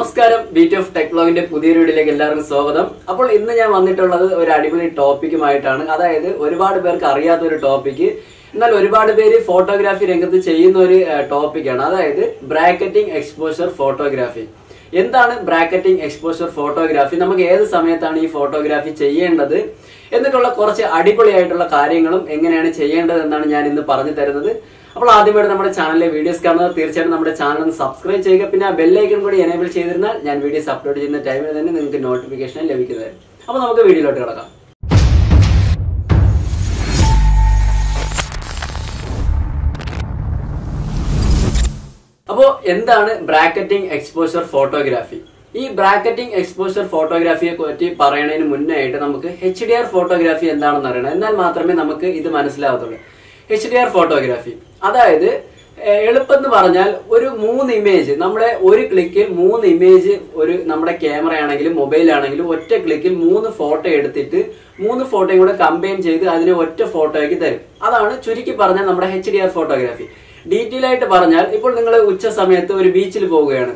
നമസ്കാരം, beat of tech വ്ലോഗിന്റെ പുതിയൊരു വീഡിയോയിലേക്ക് എല്ലാവർക്കും സ്വാഗതം. അപ്പോൾ ഇന്ന് ഞാൻ വന്നിട്ടുള്ളത് ഒരു അടിപൊളി ടോപ്പിക്കുമായിട്ടാണ്. അതായത് ഒരുപാട് പേർക്ക് അറിയാത്ത ഒരു ടോപ്പിക്ക്, എന്നാൽ ഒരുപാട് പേര് ഫോട്ടോഗ്രാഫി രംഗത്ത് ചെയ്യുന്ന ഒരു ടോപ്പിക്കാണ്. അതായത് ബ്രാക്കറ്റിംഗ് എക്സ്പോഷർ ഫോട്ടോഗ്രാഫി. എന്താണ് ബ്രാക്കറ്റിംഗ് എക്സ്പോഷർ ഫോട്ടോഗ്രാഫി, നമുക്ക് ഏത് സമയത്താണ് ഈ ഫോട്ടോഗ്രാഫി ചെയ്യേണ്ടത് എന്നിട്ടുള്ള കുറച്ച് അടിപൊളിയായിട്ടുള്ള കാര്യങ്ങളും എങ്ങനെയാണ് ചെയ്യേണ്ടത് എന്നാണ് ഞാൻ ഇന്ന് പറഞ്ഞു തരുന്നത്. അപ്പോൾ ആദ്യമായിട്ട് നമ്മുടെ ചാനലിലെ വീഡിയോസ് കാണുന്നത് തീർച്ചയായിട്ടും നമ്മുടെ ചാനൽ ഒന്ന് സബ്സ്ക്രൈബ് ചെയ്യുക. പിന്നെ ആ ബെല്ലൈക്കൺ കൂടി എനേബിൾ ചെയ്തിരുന്നാൽ ഞാൻ വീഡിയോസ് അപ്ലോഡ് ചെയ്യുന്ന ടൈമിൽ തന്നെ നിങ്ങൾക്ക് നോട്ടിഫിക്കേഷൻ ലഭിക്കുന്നതായിരിക്കും. അപ്പോൾ നമുക്ക് വീഡിയോയിലോട്ട് കിടക്കാം. അപ്പോൾ എന്താണ് ബ്രാക്കറ്റിംഗ് എക്സ്പോഷർ ഫോട്ടോഗ്രാഫി? ഈ ബ്രാക്കറ്റിംഗ് എക്സ്പോഷർ ഫോട്ടോഗ്രാഫിയെ പറ്റി പറയുന്നതിന് മുന്നേ ആയിട്ട് നമുക്ക് HDR ഫോട്ടോഗ്രാഫി എന്താണെന്ന് അറിയണം. എന്നാൽ മാത്രമേ നമുക്ക് ഇത് മനസ്സിലാവത്തുള്ളൂ. HDR ഫോട്ടോഗ്രാഫി അതായത് എളുപ്പം എന്ന് പറഞ്ഞാൽ ഒരു 3 ഇമേജ്, നമ്മുടെ ഒരു ക്ലിക്കിൽ 3 ഇമേജ്, ഒരു നമ്മുടെ ക്യാമറ ആണെങ്കിലും മൊബൈൽ ആണെങ്കിലും ഒറ്റ ക്ലിക്കിൽ 3 ഫോട്ടോ എടുത്തിട്ട് 3 ഫോട്ടോയും കൂടെ കമ്പൈൻ ചെയ്ത് അതിനെ ഒറ്റ ഫോട്ടോയ്ക്ക് തരും. അതാണ് ചുരുക്കി പറഞ്ഞാൽ നമ്മുടെ HDR ഫോട്ടോഗ്രാഫി. ഡീറ്റെയിൽ ആയിട്ട് പറഞ്ഞാൽ, ഇപ്പോൾ നിങ്ങൾ ഉച്ച സമയത്ത് ഒരു ബീച്ചിൽ പോവുകയാണ്.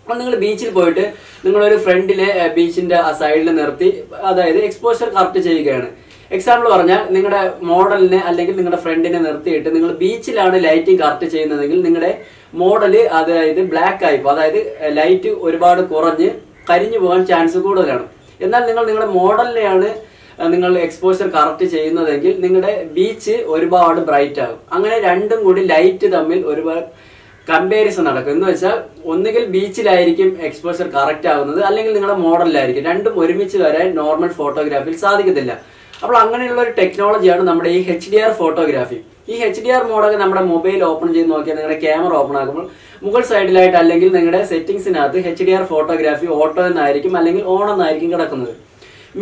അപ്പോൾ നിങ്ങൾ ബീച്ചിൽ പോയിട്ട് നിങ്ങളൊരു ഫ്രണ്ടിലെ ബീച്ചിന്റെ ആ സൈഡിൽ നിർത്തി, അതായത് എക്സ്പോഷർ കറക്റ്റ് ചെയ്യുകയാണ്. എക്സാമ്പിൾ പറഞ്ഞാൽ, നിങ്ങളുടെ മോഡലിനെ അല്ലെങ്കിൽ നിങ്ങളുടെ ഫ്രണ്ടിനെ നിർത്തിയിട്ട് നിങ്ങൾ ബീച്ചിലാണ് ലൈറ്റിംഗ് കറക്റ്റ് ചെയ്യുന്നതെങ്കിൽ നിങ്ങളുടെ മോഡല് അതായത് ബ്ലാക്ക് ആയിപ്പോ, അതായത് ലൈറ്റ് ഒരുപാട് കുറഞ്ഞ് കരിഞ്ഞു പോകാൻ ചാൻസ് കൂടുതലാണ്. എന്നാൽ നിങ്ങൾ നിങ്ങളുടെ മോഡലിനെയാണ് നിങ്ങൾ എക്സ്പോഷർ കറക്റ്റ് ചെയ്യുന്നതെങ്കിൽ നിങ്ങളുടെ ബീച്ച് ഒരുപാട് ബ്രൈറ്റ് ആകും. അങ്ങനെ രണ്ടും കൂടി ലൈറ്റ് തമ്മിൽ ഒരുപാട് കമ്പാരിസൺ നടക്കും. എന്ന് വെച്ചാൽ ഒന്നുകിൽ ബീച്ചിലായിരിക്കും എക്സ്പോഷർ കറക്റ്റ് ആകുന്നത്, അല്ലെങ്കിൽ നിങ്ങളുടെ മോഡലിലായിരിക്കും. രണ്ടും ഒരുമിച്ച് വരാൻ നോർമൽ ഫോട്ടോഗ്രാഫിയിൽ സാധിക്കത്തില്ല. അപ്പോൾ അങ്ങനെയുള്ള ഒരു ടെക്നോളജിയാണ് നമ്മുടെ ഈ HDR ഫോട്ടോഗ്രാഫി. ഈ HDR മോഡൊക്കെ നമ്മുടെ മൊബൈൽ ഓപ്പൺ ചെയ്ത് നോക്കിയാൽ നിങ്ങളുടെ ക്യാമറ ഓപ്പൺ ആക്കുമ്പോൾ മുകൾ സൈഡിലായിട്ട് അല്ലെങ്കിൽ നിങ്ങളുടെ സെറ്റിംഗ്സിനകത്ത് HDR ഫോട്ടോഗ്രാഫി ഓട്ടോ എന്നായിരിക്കും അല്ലെങ്കിൽ ഓൺ എന്നായിരിക്കും കിടക്കുന്നത്.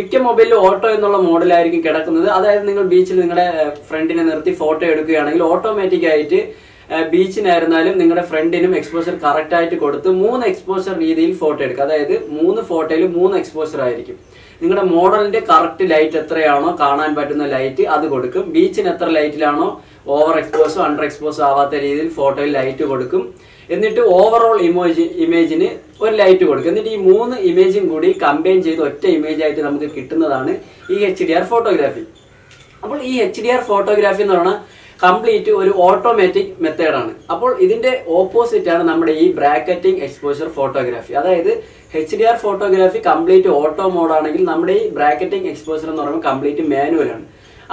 മിക്ക മൊബൈലിൽ ഓട്ടോ എന്നുള്ള മോഡലായിരിക്കും കിടക്കുന്നത്. അതായത് നിങ്ങൾ ബീച്ചിൽ നിങ്ങളുടെ ഫ്രണ്ടിനെ നിർത്തി ഫോട്ടോ എടുക്കുകയാണെങ്കിൽ ഓട്ടോമാറ്റിക് ആയിട്ട് ബീച്ചിനായിരുന്നാലും നിങ്ങളുടെ ഫ്രണ്ടിനും എക്സ്പോഷർ കറക്റ്റ് ആയിട്ട് കൊടുത്ത് 3 എക്സ്പോഷർ രീതിയിൽ ഫോട്ടോ എടുക്കുക. അതായത് 3 ഫോട്ടോയിൽ 3 എക്സ്പോഷർ ആയിരിക്കും. നിങ്ങളുടെ മോഡലിന്റെ കറക്റ്റ് ലൈറ്റ് എത്രയാണോ കാണാൻ പറ്റുന്ന ലൈറ്റ് അത് കൊടുക്കും. ബീച്ചിന് എത്ര ലൈറ്റിലാണോ ഓവർ എക്സ്പോസോ അണ്ടർ എക്സ്പോസോ ആവാത്ത രീതിയിൽ ഫോട്ടോയിൽ ലൈറ്റ് കൊടുക്കും. എന്നിട്ട് ഓവറോൾ ഇമേജിന് ഒരു ലൈറ്റ് കൊടുക്കും. എന്നിട്ട് ഈ 3 ഇമേജും കൂടി കമ്പൈൻ ചെയ്ത് ഒറ്റ ഇമേജ് ആയിട്ട് നമുക്ക് കിട്ടുന്നതാണ് ഈ HDR ഫോട്ടോഗ്രാഫി. അപ്പോൾ ഈ HDR ഫോട്ടോഗ്രാഫി എന്ന് പറഞ്ഞാൽ കംപ്ലീറ്റ് ഒരു ഓട്ടോമാറ്റിക് മെത്തേഡാണ്. അപ്പോൾ ഇതിന്റെ ഓപ്പോസിറ്റ് ആണ് നമ്മുടെ ഈ ബ്രാക്കറ്റിംഗ് എക്സ്പോഷർ ഫോട്ടോഗ്രാഫി. അതായത് HDR ഫോട്ടോഗ്രാഫി കംപ്ലീറ്റ് ഓട്ടോ മോഡാണെങ്കിൽ നമ്മുടെ ഈ ബ്രാക്കറ്റിംഗ് എക്സ്പോഷർ എന്ന് പറയുമ്പോൾ കംപ്ലീറ്റ് മാനുവൽ ആണ്.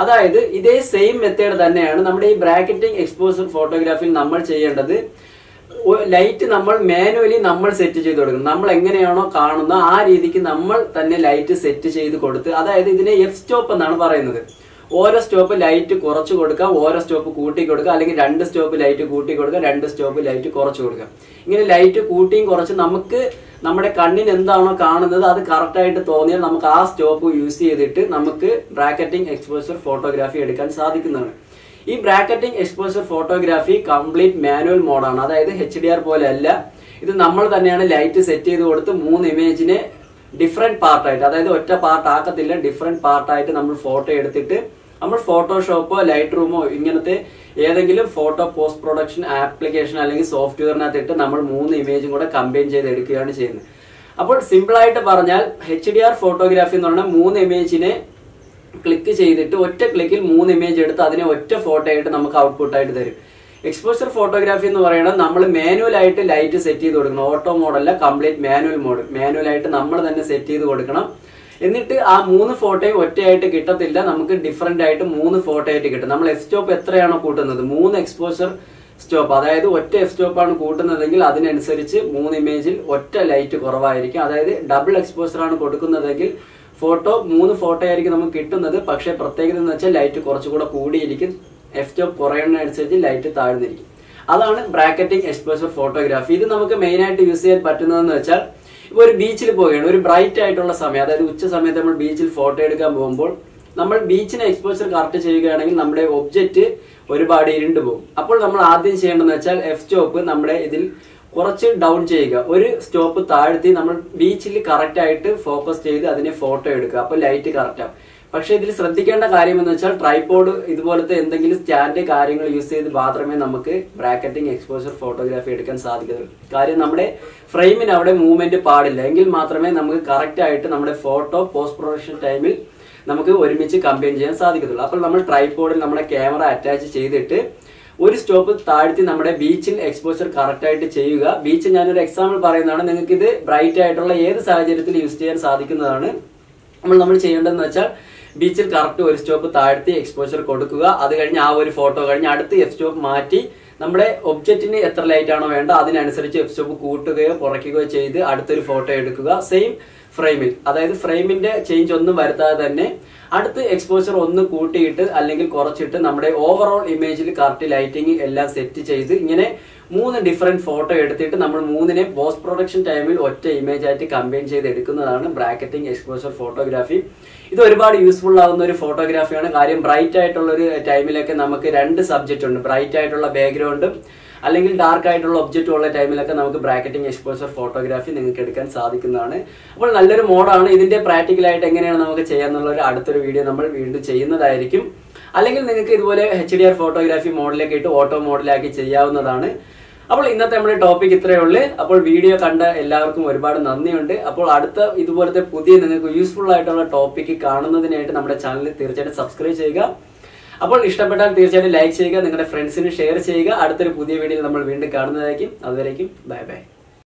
അതായത് ഇതേ സെയിം മെത്തേഡ് തന്നെയാണ് നമ്മുടെ ഈ ബ്രാക്കറ്റിംഗ് എക്സ്പോഷർ ഫോട്ടോഗ്രാഫിയിൽ നമ്മൾ ചെയ്യേണ്ടത്. ലൈറ്റ് നമ്മൾ മാനുവലി നമ്മൾ സെറ്റ് ചെയ്ത് കൊടുക്കണം. നമ്മൾ എങ്ങനെയാണോ കാണുന്ന ആ രീതിക്ക് നമ്മൾ തന്നെ ലൈറ്റ് സെറ്റ് ചെയ്ത് കൊടുത്ത്, അതായത് ഇതിനെ F സ്റ്റോപ്പ് എന്നാണ് പറയുന്നത്. ഓരോ സ്റ്റോപ്പ് ലൈറ്റ് കുറച്ച് കൊടുക്കാം, ഓരോ സ്റ്റോപ്പ് കൂട്ടി കൊടുക്കുക, അല്ലെങ്കിൽ 2 സ്റ്റോപ്പ് ലൈറ്റ് കൂട്ടി കൊടുക്കുക, 2 സ്റ്റോപ്പ് ലൈറ്റ് കുറച്ച് കൊടുക്കുക. ഇങ്ങനെ ലൈറ്റ് കൂട്ടിയും കുറച്ച് നമുക്ക് നമ്മുടെ കണ്ണിന് എന്താണോ കാണുന്നത് അത് കറക്റ്റ് ആയിട്ട് തോന്നിയാൽ നമുക്ക് ആ സ്റ്റോപ്പ് യൂസ് ചെയ്തിട്ട് നമുക്ക് ബ്രാക്കറ്റിംഗ് എക്സ്പോഷർ ഫോട്ടോഗ്രാഫി എടുക്കാൻ സാധിക്കുന്നതാണ്. ഈ bracketing exposure photography complete manual മോഡാണ്. അതായത് HDR പോലെ അല്ല. ഇത് നമ്മൾ തന്നെയാണ് ലൈറ്റ് സെറ്റ് ചെയ്ത് കൊടുത്ത് 3 ഇമേജിനെ ഡിഫറെന്റ് പാർട്ടായിട്ട്, അതായത് ഒറ്റ പാർട്ട് ആക്കത്തില്ല, ഡിഫറെന്റ് പാർട്ടായിട്ട് നമ്മൾ ഫോട്ടോ എടുത്തിട്ട് നമ്മൾ ഫോട്ടോഷോപ്പോ ലൈറ്റ് റൂമോ ഇങ്ങനത്തെ ഏതെങ്കിലും ഫോട്ടോ പോസ്റ്റ് പ്രൊഡക്ഷൻ ആപ്ലിക്കേഷൻ അല്ലെങ്കിൽ സോഫ്റ്റ്വെയറിനകത്തിട്ട് നമ്മൾ 3 ഇമേജും കൂടെ കമ്പൈൻ ചെയ്ത് എടുക്കുകയാണ് ചെയ്യുന്നത്. അപ്പോൾ സിമ്പിൾ ആയിട്ട് പറഞ്ഞാൽ HDR ഫോട്ടോഗ്രാഫി എന്ന് പറഞ്ഞാൽ 3 ഇമേജിനെ ക്ലിക്ക് ചെയ്തിട്ട് ഒറ്റ ക്ലിക്കിൽ 3 ഇമേജ് എടുത്ത് അതിനെ ഒറ്റ ഫോട്ടോ ആയിട്ട് നമുക്ക് ഔട്ട്പുട്ട് ആയിട്ട് തരും. എക്സ്പോഷർ ഫോട്ടോഗ്രാഫി എന്ന് പറയുന്നത് നമ്മൾ മാനുവൽ ആയിട്ട് ലൈറ്റ് സെറ്റ് ചെയ്ത് കൊടുക്കണം. ഓട്ടോ മോഡല്ല, കംപ്ലീറ്റ് മാനുവൽ മോഡ്. മാനുവൽ ആയിട്ട് നമ്മൾ തന്നെ സെറ്റ് ചെയ്ത് കൊടുക്കണം. എന്നിട്ട് ആ 3 ഫോട്ടോയും ഒറ്റയായിട്ട് കിട്ടത്തില്ല, നമുക്ക് ഡിഫറെന്റ് ആയിട്ട് 3 ഫോട്ടോ ആയിട്ട് കിട്ടും. നമ്മൾ F സ്റ്റോപ്പ് എത്രയാണോ കൂട്ടുന്നത്, 3 എക്സ്പോഷർ സ്റ്റോപ്പ്, അതായത് ഒറ്റ F സ്റ്റോപ്പാണ് കൂട്ടുന്നതെങ്കിൽ അതിനനുസരിച്ച് 3 ഇമേജിൽ ഒറ്റ ലൈറ്റ് കുറവായിരിക്കും. അതായത് ഡബിൾ എക്സ്പോഷർ ആണ് കൊടുക്കുന്നതെങ്കിൽ ഫോട്ടോ 3 ഫോട്ടോ ആയിരിക്കും നമുക്ക് കിട്ടുന്നത്. പക്ഷേ പ്രത്യേകത എന്ന് വെച്ചാൽ ലൈറ്റ് കുറച്ചുകൂടെ കൂടിയിരിക്കും, F സ്റ്റോപ്പ് കുറയുന്നതനുസരിച്ച് ലൈറ്റ് താഴ്ന്നിരിക്കും. അതാണ് ബ്രാക്കറ്റിംഗ് എക്സ്പോഷർ ഫോട്ടോഗ്രാഫി. ഇത് നമുക്ക് മെയിൻ ആയിട്ട് യൂസ് ചെയ്യാൻ പറ്റുന്നതെന്ന് വെച്ചാൽ, ഇപ്പോൾ ഒരു ബീച്ചിൽ പോവുകയാണ്, ഒരു ബ്രൈറ്റ് ആയിട്ടുള്ള സമയം, അതായത് ഉച്ച സമയത്ത് നമ്മൾ ബീച്ചിൽ ഫോട്ടോ എടുക്കാൻ പോകുമ്പോൾ നമ്മൾ ബീച്ചിനെ എക്സ്പോഷർ കറക്റ്റ് ചെയ്യുകയാണെങ്കിൽ നമ്മുടെ ഒബ്ജക്റ്റ് ഒരുപാട് ഇരുണ്ടു പോകും. അപ്പോൾ നമ്മൾ ആദ്യം ചെയ്യേണ്ടതെന്ന് വെച്ചാൽ F സ്റ്റോപ്പ് നമ്മുടെ ഇതിൽ കുറച്ച് ഡൗൺ ചെയ്യുക, ഒരു സ്റ്റോപ്പ് താഴ്ത്തി നമ്മൾ ബീച്ചിൽ കറക്റ്റ് ആയിട്ട് ഫോക്കസ് ചെയ്ത് അതിനെ ഫോട്ടോ എടുക്കുക. അപ്പോൾ ലൈറ്റ് കറക്റ്റ് ആവും. പക്ഷേ ഇതിൽ ശ്രദ്ധിക്കേണ്ട കാര്യം എന്ന് വെച്ചാൽ ട്രൈപോഡ് ഇതുപോലത്തെ എന്തെങ്കിലും സ്റ്റാൻഡ് കാര്യങ്ങൾ യൂസ് ചെയ്ത് മാത്രമേ നമുക്ക് ബ്രാക്കറ്റിംഗ് എക്സ്പോഷർ ഫോട്ടോഗ്രാഫി എടുക്കാൻ സാധിക്കത്തുള്ളൂ. കാര്യം നമ്മുടെ ഫ്രെയിമിന് അവിടെ മൂവ്മെന്റ് പാടില്ല, എങ്കിൽ മാത്രമേ നമുക്ക് കറക്റ്റ് ആയിട്ട് നമ്മുടെ ഫോട്ടോ പോസ്റ്റ് പ്രൊഡക്ഷൻ ടൈമിൽ നമുക്ക് ഒരുമിച്ച് കമ്പൈൻ ചെയ്യാൻ സാധിക്കത്തുള്ളൂ. അപ്പോൾ നമ്മൾ ട്രൈപോഡിൽ നമ്മുടെ ക്യാമറ അറ്റാച്ച് ചെയ്തിട്ട് ഒരു സ്റ്റോപ്പ് താഴ്ത്തി നമ്മുടെ ബീച്ചിൽ എക്സ്പോഷർ കറക്റ്റ് ആയിട്ട് ചെയ്യുക. ബീച്ച് ഞാനൊരു എക്സാമ്പിൾ പറയുന്നതാണ്, നിങ്ങൾക്ക് ഇത് ബ്രൈറ്റ് ആയിട്ടുള്ള ഏത് സാഹചര്യത്തിൽ യൂസ് ചെയ്യാൻ സാധിക്കുന്നതാണ്. നമ്മൾ ചെയ്യേണ്ടതെന്ന് വെച്ചാൽ ബീച്ചിൽ കറക്റ്റ് ഒരു സ്റ്റോപ്പ് താഴ്ത്തി എക്സ്പോഷർ കൊടുക്കുക. അത് കഴിഞ്ഞ് ആ ഒരു ഫോട്ടോ കഴിഞ്ഞ് അടുത്ത് എഫ് സ്റ്റോപ്പ് മാറ്റി നമ്മുടെ ഒബ്ജക്റ്റിന് എത്ര ലൈറ്റ് ആണോ വേണ്ട അതിനനുസരിച്ച് എഫ് സ്റ്റോപ്പ് കൂട്ടുകയോ കുറയ്ക്കുകയോ ചെയ്ത് അടുത്തൊരു ഫോട്ടോ എടുക്കുക. സെയിം ഫ്രെയിമിൽ, അതായത് ഫ്രെയിമിന്റെ ചേഞ്ച് ഒന്നും വരുത്താതെ തന്നെ അടുത്ത് എക്സ്പോഷർ ഒന്ന് കൂട്ടിയിട്ട് അല്ലെങ്കിൽ കുറച്ചിട്ട് നമ്മുടെ ഓവറോൾ ഇമേജിൽ കറക്റ്റ് ലൈറ്റിംഗ് എല്ലാം സെറ്റ് ചെയ്ത് ഇങ്ങനെ 3 ഡിഫറെന്റ് ഫോട്ടോ എടുത്തിട്ട് നമ്മൾ 3നെ പോസ്റ്റ് പ്രൊഡക്ഷൻ ടൈമിൽ ഒറ്റ ഇമേജ് ആയിട്ട് കമ്പൈൻ ചെയ്ത് എടുക്കുന്നതാണ് ബ്രാക്കറ്റിംഗ് എക്സ്പോഷർ ഫോട്ടോഗ്രാഫി. ഇത് ഒരുപാട് യൂസ്ഫുൾ ആവുന്ന ഒരു ഫോട്ടോഗ്രാഫിയാണ്. കാര്യം ബ്രൈറ്റ് ആയിട്ടുള്ള ഒരു ടൈമിലൊക്കെ നമുക്ക് 2 സബ്ജക്റ്റ് ഉണ്ട്, ബ്രൈറ്റ് ആയിട്ടുള്ള ബാക്ക്ഗ്രൗണ്ടും അല്ലെങ്കിൽ ഡാർക്ക് ആയിട്ടുള്ള ഒബ്ജക്റ്റ് ഉള്ള ടൈമിലൊക്കെ നമുക്ക് ബ്രാക്കറ്റിംഗ് എക്സ്പോഷർ ഫോട്ടോഗ്രാഫി നിങ്ങൾക്ക് എടുക്കാൻ സാധിക്കുന്നതാണ്. അപ്പോൾ നല്ലൊരു മോഡാണ്. ഇതിന്റെ പ്രാക്ടിക്കലായിട്ട് എങ്ങനെയാണ് നമുക്ക് ചെയ്യാന്നുള്ള ഒരു അടുത്തൊരു വീഡിയോ നമ്മൾ വീണ്ടും ചെയ്യുന്നതായിരിക്കും. അല്ലെങ്കിൽ നിങ്ങൾക്ക് ഇതുപോലെ HDR ഫോട്ടോഗ്രാഫി മോഡിലേക്ക് ഇട്ട് ഓട്ടോ മോഡിലാക്കി ചെയ്യാവുന്നതാണ്. അപ്പോൾ ഇന്നത്തെ നമ്മുടെ ടോപ്പിക് ഇത്രയേ ഉള്ളൂ. അപ്പോൾ വീഡിയോ കണ്ട എല്ലാവർക്കും ഒരുപാട് നന്ദിയുണ്ട്. അപ്പോൾ അടുത്ത ഇതുപോലത്തെ പുതിയ നിങ്ങൾക്ക് യൂസ്ഫുൾ ആയിട്ടുള്ള ടോപ്പിക് കാണുന്നതിനായിട്ട് നമ്മുടെ ചാനൽ തീർച്ചയായിട്ടും സബ്സ്ക്രൈബ് ചെയ്യുക. അപ്പോൾ ഇഷ്ടപ്പെട്ടാൽ തീർച്ചയായിട്ടും ലൈക്ക് ചെയ്യുക, നിങ്ങളുടെ ഫ്രണ്ട്സിന് ഷെയർ ചെയ്യുക. അടുത്തൊരു പുതിയ വീഡിയോയിൽ നമ്മൾ വീണ്ടും കാണുന്നതായിരിക്കും. അതുവരേക്കും ബൈ ബൈ.